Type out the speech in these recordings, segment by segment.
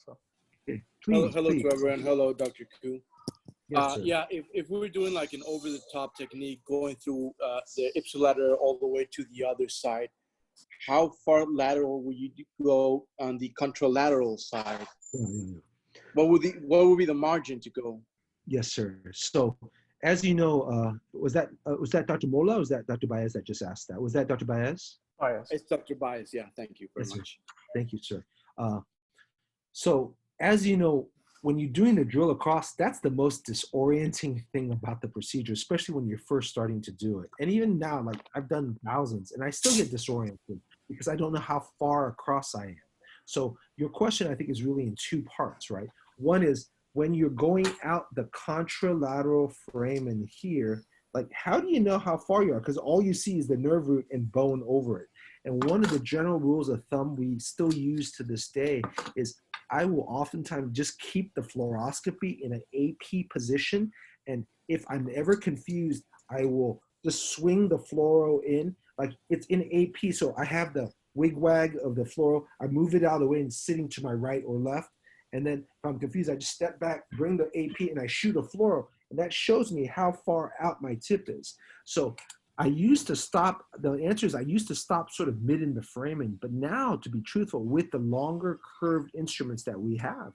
So Okay, Hello, please, hello, please. Trevor, and hello, Dr. Khoo. Yes, sir. Yeah, if we were doing like an over-the-top technique, going through the ipsilateral all the way to the other side, how far lateral would you go on the contralateral side? Yeah. What would be the margin to go? Yes, sir. So, as you know, was that Dr. Mola or was that Dr. Baez that just asked that? Was that Dr. Baez? bias. It's Dr. Bias. Yeah, thank you very Yes, sir. much. Thank you, sir. So, as you know, when you're doing the drill across, that's the most disorienting thing about the procedure, especially when you're first starting to do it. And even now, like I've done thousands and I still get disoriented because I don't know how far across I am. So your question, I think, is really in two parts, right? One is when you're going out the contralateral foramen here, like how do you know how far you are? Because all you see is the nerve root and bone over it. And one of the general rules of thumb we still use to this day is I will oftentimes just keep the fluoroscopy in an AP position. And if I'm ever confused, I will just swing the fluoro in, like it's in AP. So I have the wig-wag of the fluoro. I move it out of the way and sitting to my right or left. And then if I'm confused, I just step back, bring the AP, and I shoot a fluoro. And that shows me how far out my tip is. So I used to stop, the answer is I used to stop sort of mid in the framing, but now to be truthful, with the longer curved instruments that we have,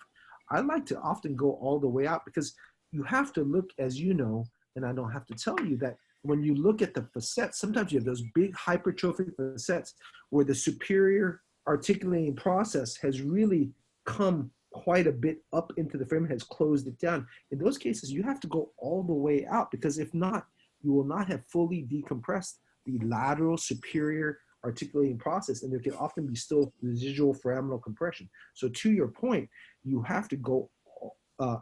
I like to often go all the way out because you have to look, as you know, and I don't have to tell you that when you look at the facets, sometimes you have those big hypertrophic facets where the superior articulating process has really come quite a bit up into the frame and has closed it down. In those cases, you have to go all the way out because if not, you will not have fully decompressed the lateral superior articulating process, and there can often be still residual foraminal compression. So to your point, you have to go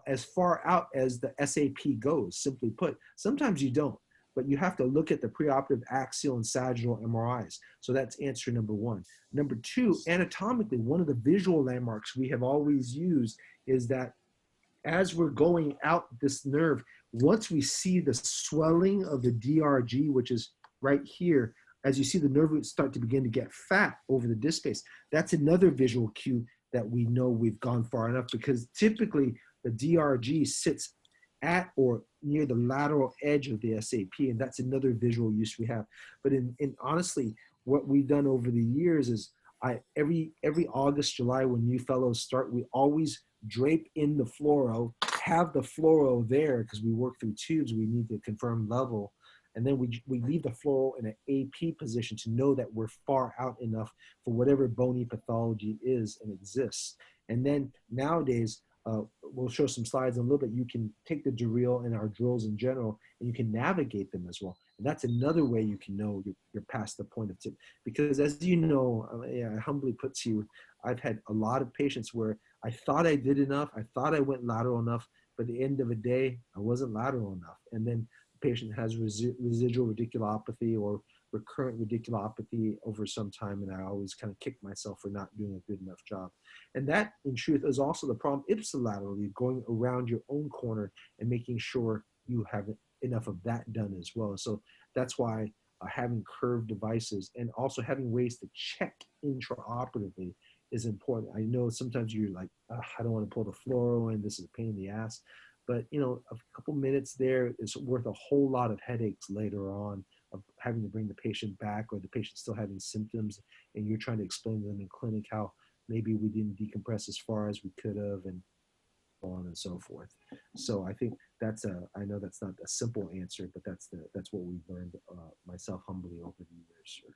as far out as the SAP goes, simply put. Sometimes you don't, but you have to look at the preoperative axial and sagittal MRIs. So that's answer number one. Number two, anatomically, one of the visual landmarks we have always used is that as we're going out this nerve, once we see the swelling of the DRG, which is right here, as you see the nerve roots start to begin to get fat over the disc space, that's another visual cue that we know we've gone far enough because typically the DRG sits at or near the lateral edge of the SAP, and that's another visual use we have. But in honestly, what we've done over the years is every August, July, when new fellows start, we always drape in the fluoro, have the fluoro there because we work through tubes, we need to confirm level. And then we leave the fluoro in an AP position to know that we're far out enough for whatever bony pathology is and exists. And then nowadays, we'll show some slides in a little bit, you can take the Dreal and our drills in general, and you can navigate them as well. And that's another way you can know you're past the point of tip. Because as you know, I humbly put to you, I've had a lot of patients where I thought I did enough, I thought I went lateral enough, but at the end of the day, I wasn't lateral enough. And then the patient has residual radiculopathy or recurrent radiculopathy over some time, and I always kind of kick myself for not doing a good enough job. And that, in truth, is also the problem ipsilaterally, going around your own corner and making sure you have enough of that done as well. So that's why having curved devices and also having ways to check intraoperatively is important. I know sometimes you're like, I don't want to pull the fluoro in, this is a pain in the ass. But you know, a couple minutes there is worth a whole lot of headaches later on of having to bring the patient back or the patient still having symptoms and you're trying to explain to them in clinic how maybe we didn't decompress as far as we could have and so on and so forth. So I think that's I know that's not a simple answer, but that's what we've learned myself humbly over the years. Sure.